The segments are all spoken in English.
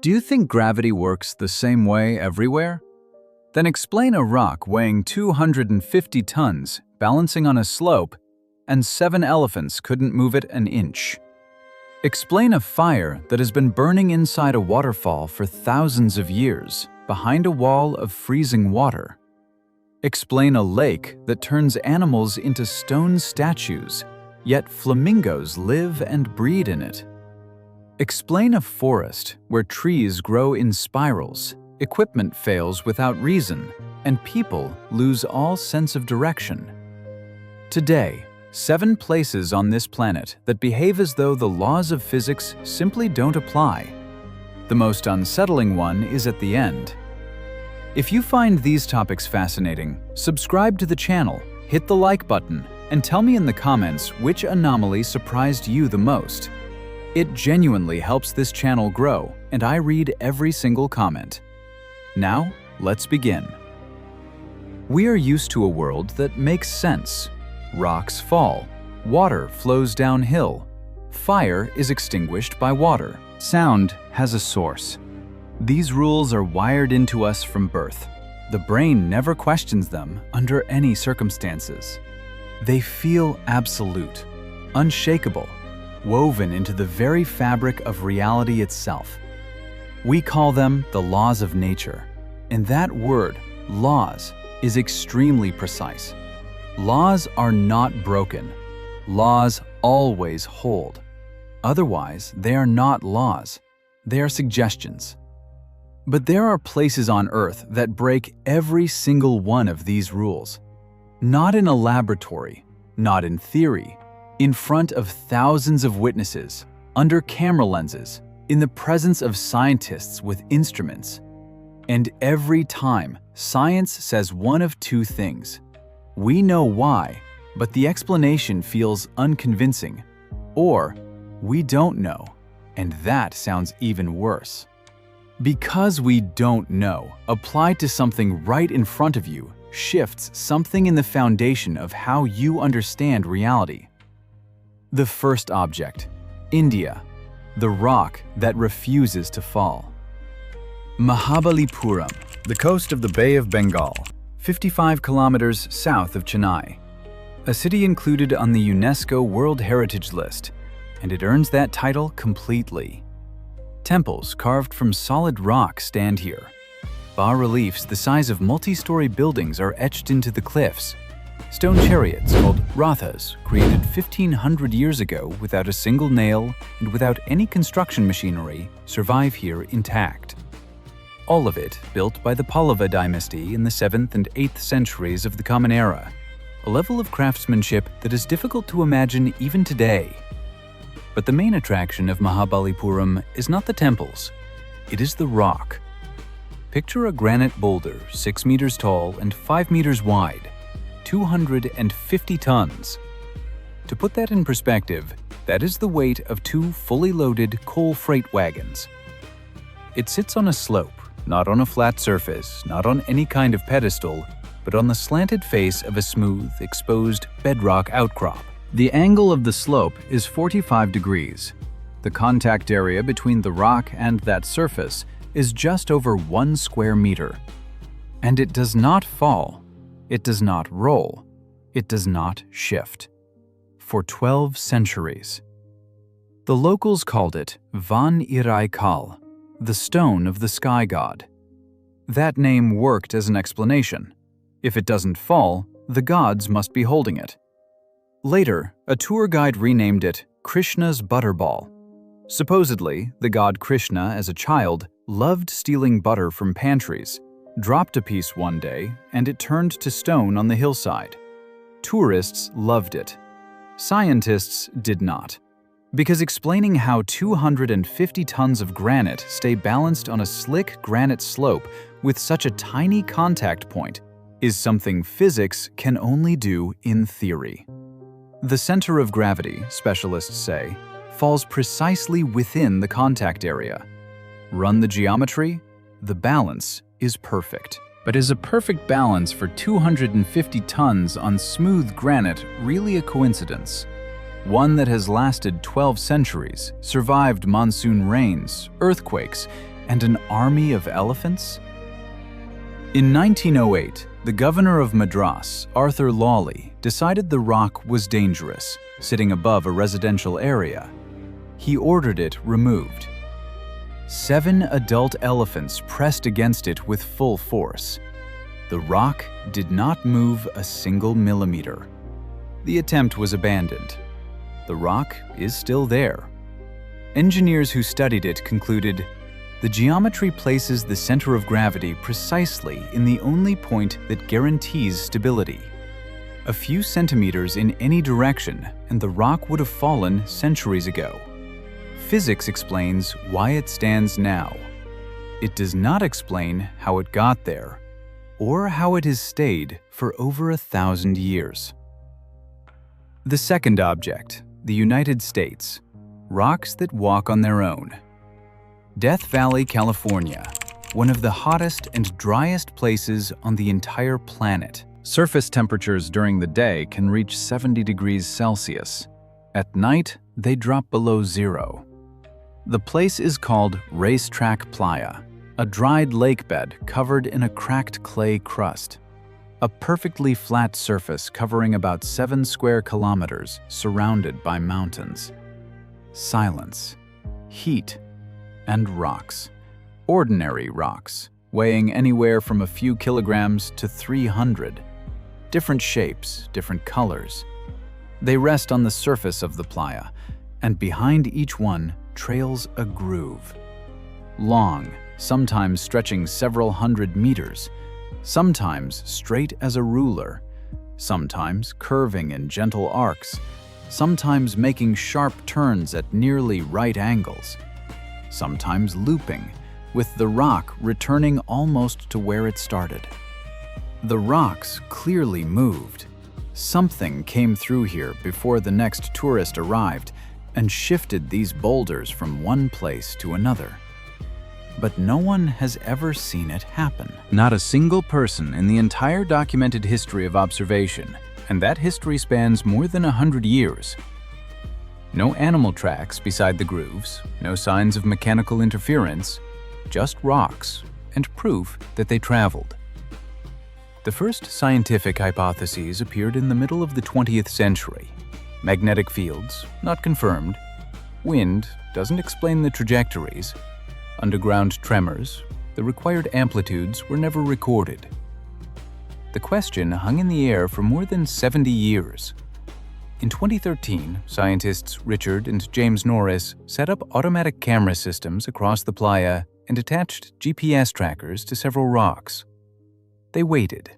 Do you think gravity works the same way everywhere? Then explain a rock weighing 250 tons, balancing on a slope, and 7 elephants couldn't move it an inch. Explain a fire that has been burning inside a waterfall for thousands of years, behind a wall of freezing water. Explain a lake that turns animals into stone statues, yet flamingos live and breed in it. Explain a forest where trees grow in spirals, equipment fails without reason, and people lose all sense of direction. Today, 7 places on this planet that behave as though the laws of physics simply don't apply. The most unsettling one is at the end. If you find these topics fascinating, subscribe to the channel, hit the like button, and tell me in the comments which anomaly surprised you the most. It genuinely helps this channel grow, and I read every single comment. Now, let's begin. We are used to a world that makes sense. Rocks fall, water flows downhill, fire is extinguished by water, sound has a source. These rules are wired into us from birth. The brain never questions them under any circumstances. They feel absolute, unshakable, woven into the very fabric of reality itself. We call them the laws of nature, and that word, laws, is extremely precise. Laws are not broken. Laws always hold. Otherwise, they are not laws. They are suggestions. But there are places on Earth that break every single one of these rules. Not in a laboratory, not in theory, in front of thousands of witnesses, under camera lenses, in the presence of scientists with instruments. And every time, science says one of 2 things. We know why, but the explanation feels unconvincing. Or, we don't know, and that sounds even worse. Because we don't know, applied to something right in front of you shifts something in the foundation of how you understand reality. The first object, India, the rock that refuses to fall. Mahabalipuram, the coast of the Bay of Bengal, 55 kilometers south of Chennai. A city included on the UNESCO World Heritage List, and it earns that title completely. Temples carved from solid rock stand here. Bas-reliefs the size of multi-story buildings are etched into the cliffs. Stone chariots called rathas, created 1,500 years ago without a single nail and without any construction machinery, survive here intact. All of it built by the Pallava dynasty in the 7th and 8th centuries of the Common Era, a level of craftsmanship that is difficult to imagine even today. But the main attraction of Mahabalipuram is not the temples, it is the rock. Picture a granite boulder 6 meters tall and 5 meters wide, 250 tons. To put that in perspective, that is the weight of 2 fully loaded coal freight wagons. It sits on a slope, not on a flat surface, not on any kind of pedestal, but on the slanted face of a smooth, exposed bedrock outcrop. The angle of the slope is 45 degrees. The contact area between the rock and that surface is just over 1 square meter. And it does not fall. It does not roll. It does not shift. For 12 centuries. The locals called it Van Irai Kal, the stone of the sky god. That name worked as an explanation. If it doesn't fall, the gods must be holding it. Later, a tour guide renamed it Krishna's Butterball. Supposedly, the god Krishna, as a child, loved stealing butter from pantries, dropped a piece one day, and it turned to stone on the hillside. Tourists loved it. Scientists did not. Because explaining how 250 tons of granite stay balanced on a slick granite slope with such a tiny contact point is something physics can only do in theory. The center of gravity, specialists say, falls precisely within the contact area. Run the geometry, the balance is perfect. But is a perfect balance for 250 tons on smooth granite really a coincidence? One that has lasted 12 centuries, survived monsoon rains, earthquakes, And an army of elephants? In 1908, the governor of Madras, Arthur Lawley, decided the rock was dangerous, sitting above a residential area. He ordered it removed. 7 adult elephants pressed against it with full force. The rock did not move a single millimeter. The attempt was abandoned. The rock is still there. Engineers who studied it concluded, the geometry places the center of gravity precisely in the only point that guarantees stability. A few centimeters in any direction, and the rock would have fallen centuries ago. Physics explains why it stands now. It does not explain how it got there, or how it has stayed for over 1,000 years. The second object, the United States. Rocks that walk on their own. Death Valley, California, one of the hottest and driest places on the entire planet. Surface temperatures during the day can reach 70 degrees Celsius. At night, they drop below zero. The place is called Racetrack Playa, a dried lake bed covered in a cracked clay crust. A perfectly flat surface covering about 7 square kilometers, surrounded by mountains. Silence, heat, and rocks. Ordinary rocks, weighing anywhere from a few kilograms to 300. Different shapes, different colors. They rest on the surface of the playa, and behind each one trails a groove. Long, sometimes stretching several hundred meters, sometimes straight as a ruler, sometimes curving in gentle arcs, sometimes making sharp turns at nearly right angles, sometimes looping, with the rock returning almost to where it started. The rocks clearly moved. Something came through here before the next tourist arrived and shifted these boulders from one place to another. But no one has ever seen it happen. Not a single person in the entire documented history of observation, and that history spans more than 100 years. No animal tracks beside the grooves, no signs of mechanical interference, just rocks and proof that they traveled. The first scientific hypotheses appeared in the middle of the 20th century. Magnetic fields, not confirmed. Wind doesn't explain the trajectories. Underground tremors, the required amplitudes were never recorded. The question hung in the air for more than 70 years. In 2013, scientists Richard and James Norris set up automatic camera systems across the playa and attached GPS trackers to several rocks. They waited.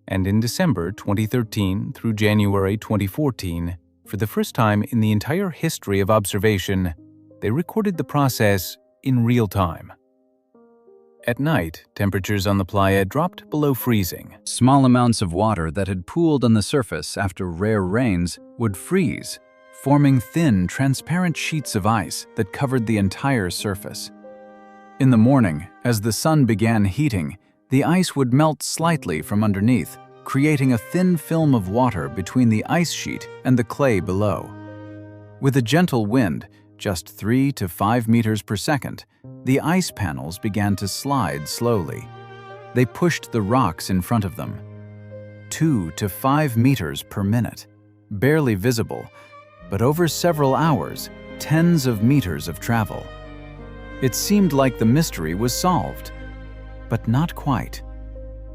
And in December 2013 through January 2014, for the first time in the entire history of observation, they recorded the process in real time. At night, temperatures on the playa dropped below freezing. Small amounts of water that had pooled on the surface after rare rains would freeze, forming thin, transparent sheets of ice that covered the entire surface. In the morning, as the sun began heating, the ice would melt slightly from underneath, creating a thin film of water between the ice sheet and the clay below. With a gentle wind, just 3 to 5 meters per second, the ice panels began to slide slowly. They pushed the rocks in front of them. 2 to 5 meters per minute, barely visible, but over several hours, tens of meters of travel. It seemed like the mystery was solved, but not quite.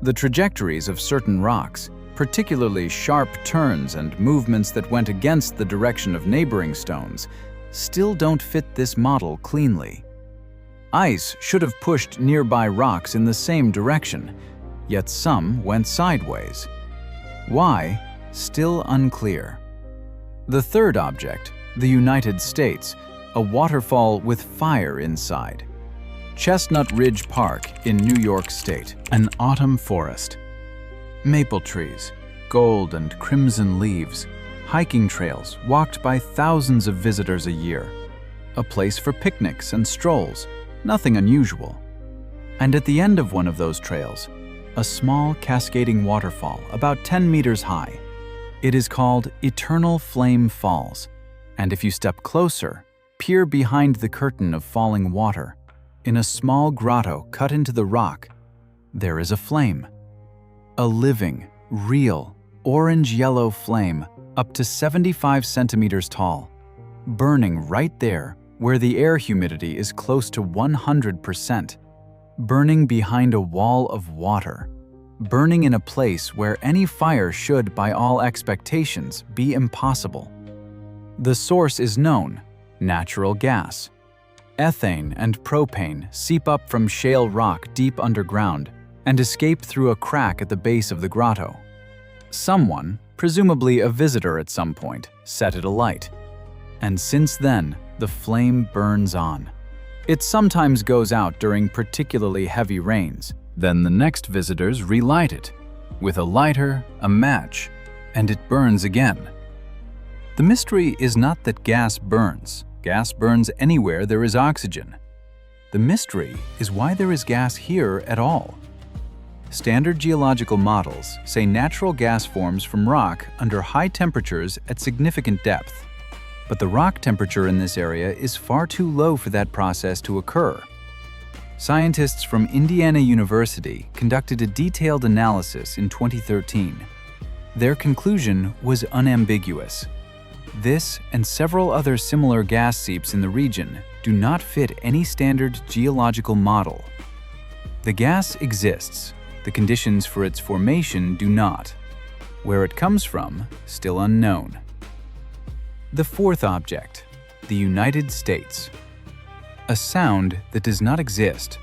The trajectories of certain rocks, particularly sharp turns and movements that went against the direction of neighboring stones, still don't fit this model cleanly. Ice should have pushed nearby rocks in the same direction, yet some went sideways. Why? Still unclear. The third object, the United States, a waterfall with fire inside. Chestnut Ridge Park in New York State, an autumn forest. Maple trees, gold and crimson leaves, hiking trails walked by thousands of visitors a year. A place for picnics and strolls, nothing unusual. And at the end of one of those trails, a small cascading waterfall about 10 meters high. It is called Eternal Flame Falls, and if you step closer, peer behind the curtain of falling water, in a small grotto cut into the rock, there is a flame. A living, real, orange-yellow flame up to 75 centimeters tall, burning right there where the air humidity is close to 100%, burning behind a wall of water, burning in a place where any fire should, by all expectations, be impossible. The source is known: natural gas. Ethane and propane seep up from shale rock deep underground and escape through a crack at the base of the grotto. Someone, presumably a visitor at some point, set it alight. And since then, the flame burns on. It sometimes goes out during particularly heavy rains. Then the next visitors relight it with a lighter, a match, and it burns again. The mystery is not that gas burns. Gas burns anywhere there is oxygen. The mystery is why there is gas here at all. Standard geological models say natural gas forms from rock under high temperatures at significant depth. But the rock temperature in this area is far too low for that process to occur. Scientists from Indiana University conducted a detailed analysis in 2013. Their conclusion was unambiguous. This and several other similar gas seeps in the region do not fit any standard geological model. The gas exists. The conditions for its formation do not. Where it comes from, still unknown. The fourth object, the United States. A sound that does not exist.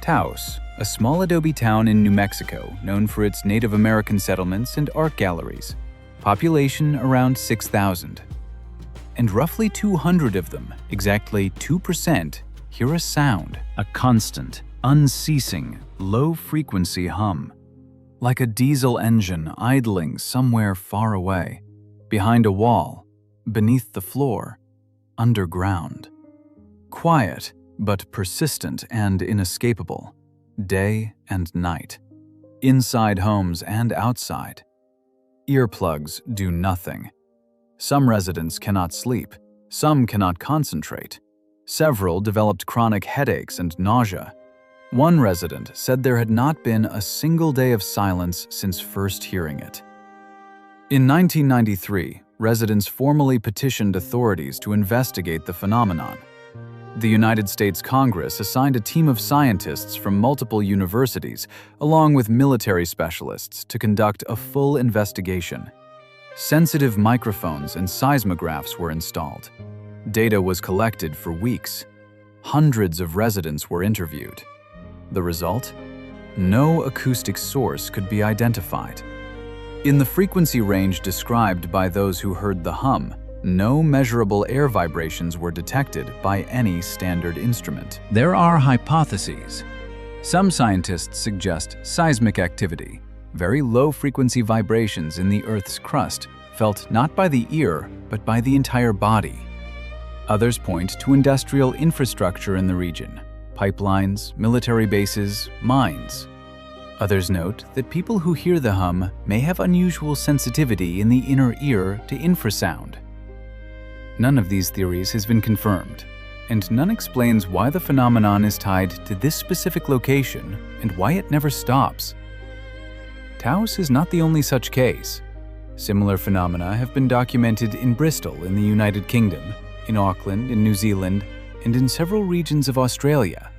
Taos, a small adobe town in New Mexico known for its Native American settlements and art galleries. Population around 6,000. And roughly 200 of them, exactly 2%, hear a sound, a constant, unceasing, low-frequency hum, like a diesel engine idling somewhere far away, behind a wall, beneath the floor, underground. Quiet, but persistent and inescapable, day and night, inside homes and outside. Earplugs do nothing. Some residents cannot sleep, some cannot concentrate. Several developed chronic headaches and nausea. One resident said there had not been a single day of silence since first hearing it. In 1993, residents formally petitioned authorities to investigate the phenomenon. The United States Congress assigned a team of scientists from multiple universities, along with military specialists, to conduct a full investigation. Sensitive microphones and seismographs were installed. Data was collected for weeks. Hundreds of residents were interviewed. The result? No acoustic source could be identified. In the frequency range described by those who heard the hum, no measurable air vibrations were detected by any standard instrument. There are hypotheses. Some scientists suggest seismic activity, very low-frequency vibrations in the Earth's crust, felt not by the ear, but by the entire body. Others point to industrial infrastructure in the region, pipelines, military bases, mines. Others note that people who hear the hum may have unusual sensitivity in the inner ear to infrasound. None of these theories has been confirmed, and none explains why the phenomenon is tied to this specific location and why it never stops. Taos is not the only such case. Similar phenomena have been documented in Bristol in the United Kingdom, in Auckland in New Zealand, and in several regions of Australia.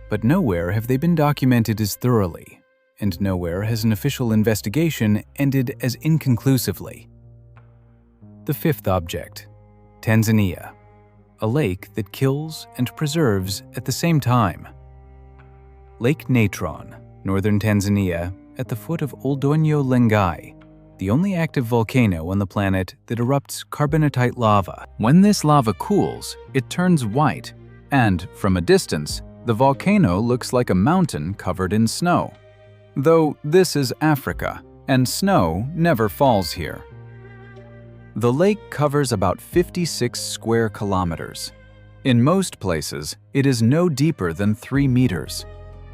But nowhere have they been documented as thoroughly, and nowhere has an official investigation ended as inconclusively. The fifth object, Tanzania, a lake that kills and preserves at the same time. Lake Natron, northern Tanzania, at the foot of Oldonyo Lengai, the only active volcano on the planet that erupts carbonatite lava. When this lava cools, it turns white, and from a distance, the volcano looks like a mountain covered in snow. Though this is Africa, and snow never falls here. The lake covers about 56 square kilometers. In most places, it is no deeper than 3 meters.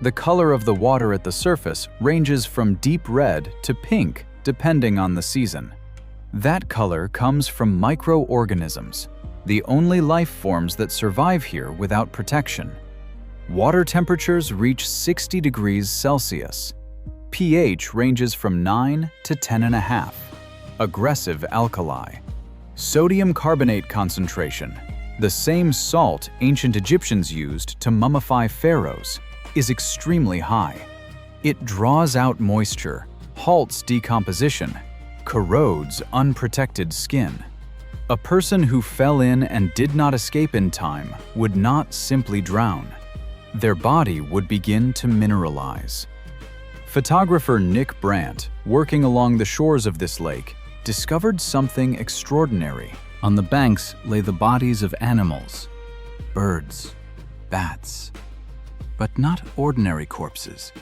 The color of the water at the surface ranges from deep red to pink, depending on the season. That color comes from microorganisms. the only life forms that survive here without protection. Water temperatures reach 60 degrees Celsius. pH ranges from 9 to 10.5. Aggressive alkali. Sodium carbonate concentration, the same salt ancient Egyptians used to mummify pharaohs, is extremely high. It draws out moisture, halts decomposition, corrodes unprotected skin. A person who fell in and did not escape in time would not simply drown. Their body would begin to mineralize. Photographer Nick Brandt, working along the shores of this lake, discovered something extraordinary. On the banks lay the bodies of animals, birds, bats, but not ordinary corpses.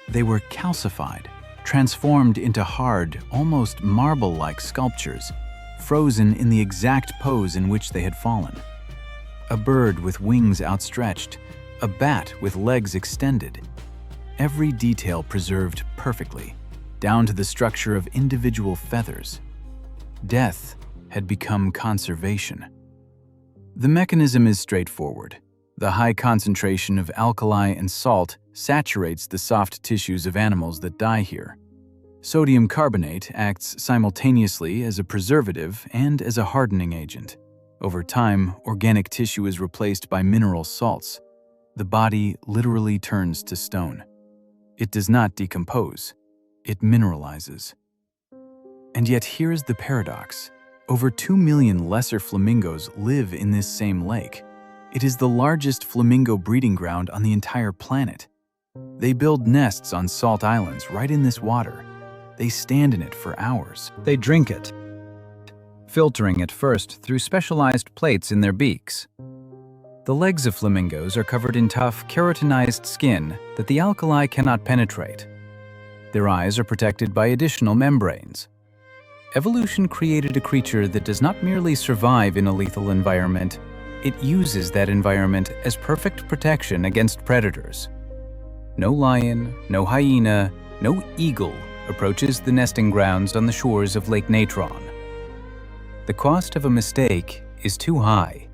They were calcified, transformed into hard, almost marble-like sculptures, frozen in the exact pose in which they had fallen. A bird with wings outstretched, a bat with legs extended. Every detail preserved perfectly, down to the structure of individual feathers. Death had become conservation. The mechanism is straightforward. The high concentration of alkali and salt saturates the soft tissues of animals that die here. Sodium carbonate acts simultaneously as a preservative and as a hardening agent. Over time, organic tissue is replaced by mineral salts. The body literally turns to stone. It does not decompose. It mineralizes. And yet here is the paradox. Over 2 million lesser flamingos live in this same lake. It is the largest flamingo breeding ground on the entire planet. They build nests on salt islands right in this water. They stand in it for hours. They drink it, filtering it first through specialized plates in their beaks. The legs of flamingos are covered in tough, keratinized skin that the alkali cannot penetrate. Their eyes are protected by additional membranes. Evolution created a creature that does not merely survive in a lethal environment, it uses that environment as perfect protection against predators. No lion, no hyena, no eagle approaches the nesting grounds on the shores of Lake Natron. The cost of a mistake is too high.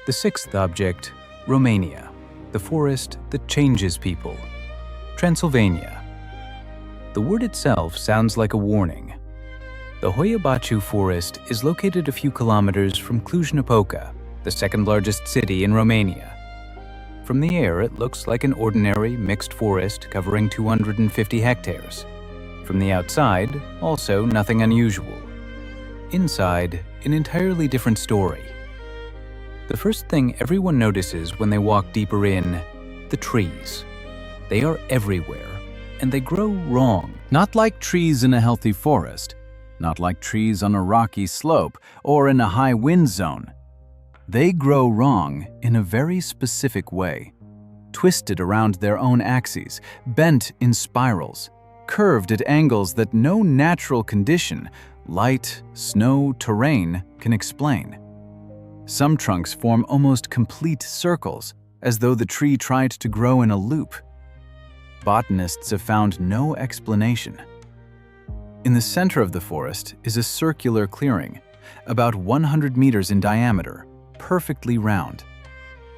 The sixth object, Romania, the forest that changes people. Transylvania. The word itself sounds like a warning. The Hoia-Baciu forest is located a few kilometers from Cluj-Napoca, the second largest city in Romania. From the air, it looks like an ordinary mixed forest covering 250 hectares. From the outside, also nothing unusual. Inside, an entirely different story. The first thing everyone notices when they walk deeper in, the trees. They are everywhere, and they grow wrong. Not like trees in a healthy forest, not like trees on a rocky slope or in a high wind zone. They grow wrong in a very specific way, twisted around their own axes, bent in spirals, curved at angles that no natural condition, light, snow, terrain, can explain. Some trunks form almost complete circles, as though the tree tried to grow in a loop. Botanists have found no explanation. In the center of the forest is a circular clearing, about 100 meters in diameter, perfectly round.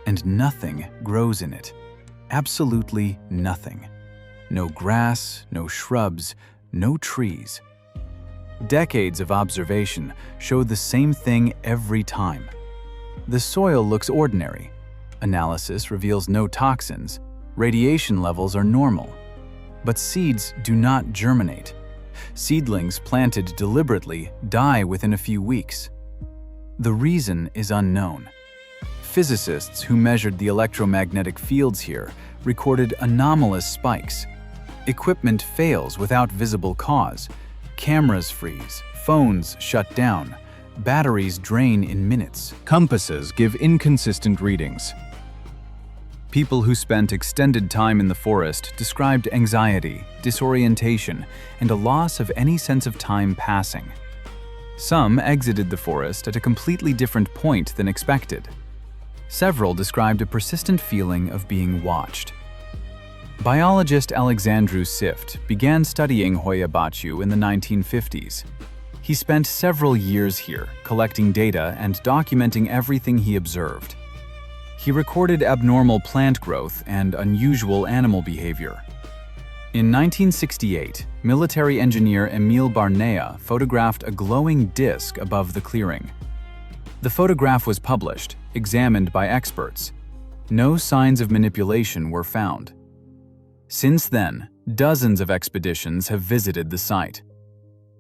And nothing grows in it. Absolutely nothing. No grass, no shrubs, no trees. Decades of observation show the same thing every time. The soil looks ordinary. Analysis reveals no toxins. Radiation levels are normal. But seeds do not germinate. Seedlings planted deliberately die within a few weeks. The reason is unknown. Physicists who measured the electromagnetic fields here recorded anomalous spikes. Equipment fails without visible cause. Cameras freeze, phones shut down, batteries drain in minutes. Compasses give inconsistent readings. People who spent extended time in the forest described anxiety, disorientation, and a loss of any sense of time passing. Some exited the forest at a completely different point than expected. Several described a persistent feeling of being watched. Biologist Alexandru Sift began studying Hoia-Baciu in the 1950s. He spent several years here, collecting data and documenting everything he observed. He recorded abnormal plant growth and unusual animal behavior. In 1968, military engineer Emil Barnea photographed a glowing disk above the clearing. The photograph was published, examined by experts. No signs of manipulation were found. Since then, dozens of expeditions have visited the site.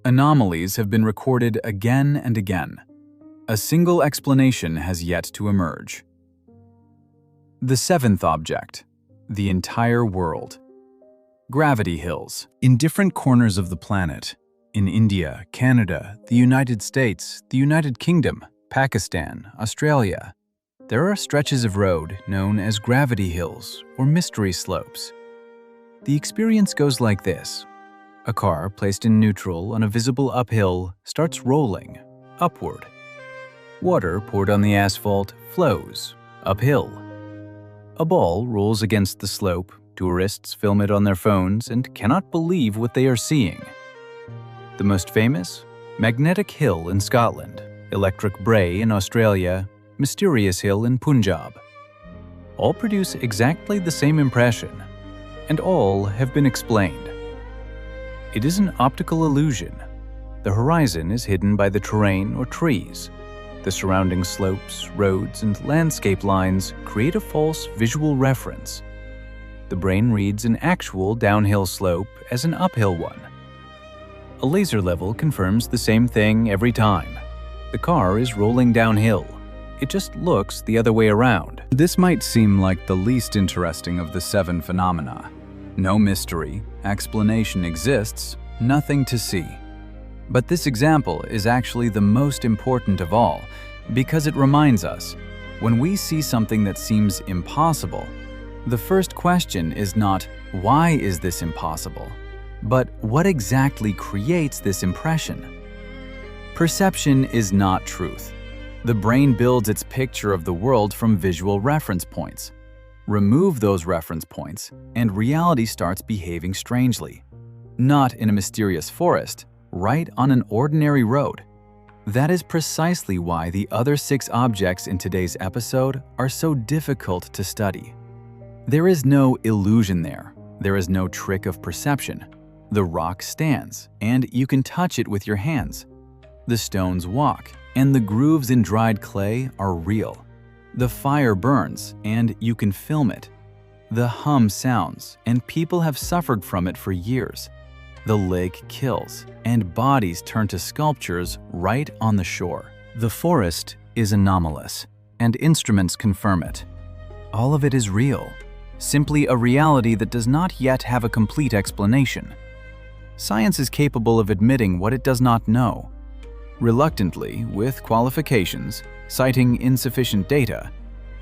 Anomalies have been recorded again and again. A single explanation has yet to emerge. The seventh object, the entire world. Gravity hills. In different corners of the planet, in India, Canada, the United States, the United Kingdom, Pakistan, Australia, there are stretches of road known as gravity hills or mystery slopes. The experience goes like this. A car placed in neutral on a visible uphill starts rolling upward. Water poured on the asphalt flows uphill. A ball rolls against the slope. Tourists film it on their phones and cannot believe what they are seeing. The most famous? Magnetic Hill in Scotland, Electric Bray in Australia, Mysterious Hill in Punjab. All produce exactly the same impression, and all have been explained. It is an optical illusion. The horizon is hidden by the terrain or trees. The surrounding slopes, roads, and landscape lines create a false visual reference. The brain reads an actual downhill slope as an uphill one. A laser level confirms the same thing every time. The car is rolling downhill. It just looks the other way around. This might seem like the least interesting of the 7 phenomena. No mystery, explanation exists, nothing to see. But this example is actually the most important of all because it reminds us, when we see something that seems impossible, the first question is not, why is this impossible? But what exactly creates this impression? Perception is not truth. The brain builds its picture of the world from visual reference points. Remove those reference points, and reality starts behaving strangely. Not in a mysterious forest, right on an ordinary road. That is precisely why the other 6 objects in today's episode are so difficult to study. There is no illusion there. There is no trick of perception. The rock stands, and you can touch it with your hands. The stones walk, and the grooves in dried clay are real. The fire burns, and you can film it. The hum sounds, and people have suffered from it for years. The lake kills, and bodies turn to sculptures right on the shore. The forest is anomalous, and instruments confirm it. All of it is real, simply a reality that does not yet have a complete explanation. Science is capable of admitting what it does not know. Reluctantly, with qualifications, citing insufficient data,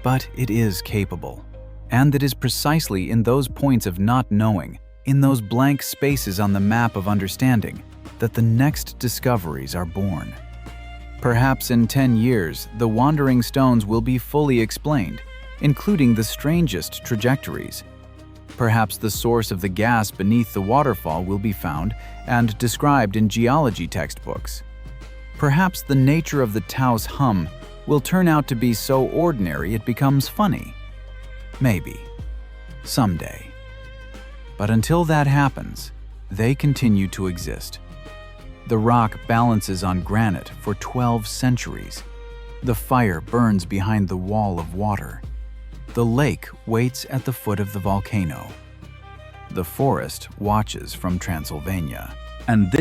but it is capable. And it is precisely in those points of not knowing, in those blank spaces on the map of understanding, that the next discoveries are born. Perhaps in 10 years, the wandering stones will be fully explained, including the strangest trajectories. Perhaps the source of the gas beneath the waterfall will be found and described in geology textbooks. Perhaps the nature of the Taos Hum will turn out to be so ordinary it becomes funny. Maybe. Someday. But until that happens, they continue to exist. The rock balances on granite for 12 centuries. The fire burns behind the wall of water. The lake waits at the foot of the volcano. The forest watches from Transylvania. And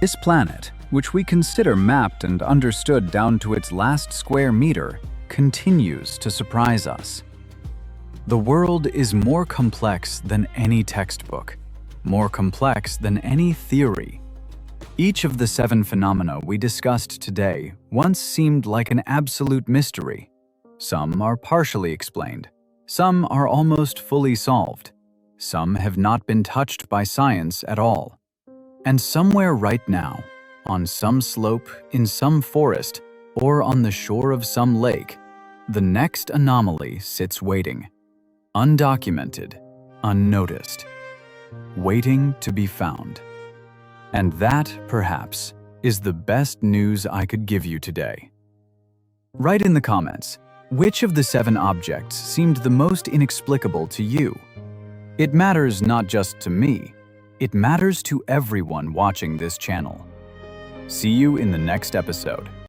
this planet, which we consider mapped and understood down to its last square meter, continues to surprise us. The world is more complex than any textbook, more complex than any theory. Each of the 7 phenomena we discussed today once seemed like an absolute mystery. Some are partially explained. Some are almost fully solved. Some have not been touched by science at all. And somewhere right now, on some slope, in some forest, or on the shore of some lake, the next anomaly sits waiting. Undocumented, unnoticed, waiting to be found. And that, perhaps, is the best news I could give you today. Write in the comments, which of the 7 objects seemed the most inexplicable to you? It matters not just to me, it matters to everyone watching this channel. See you in the next episode.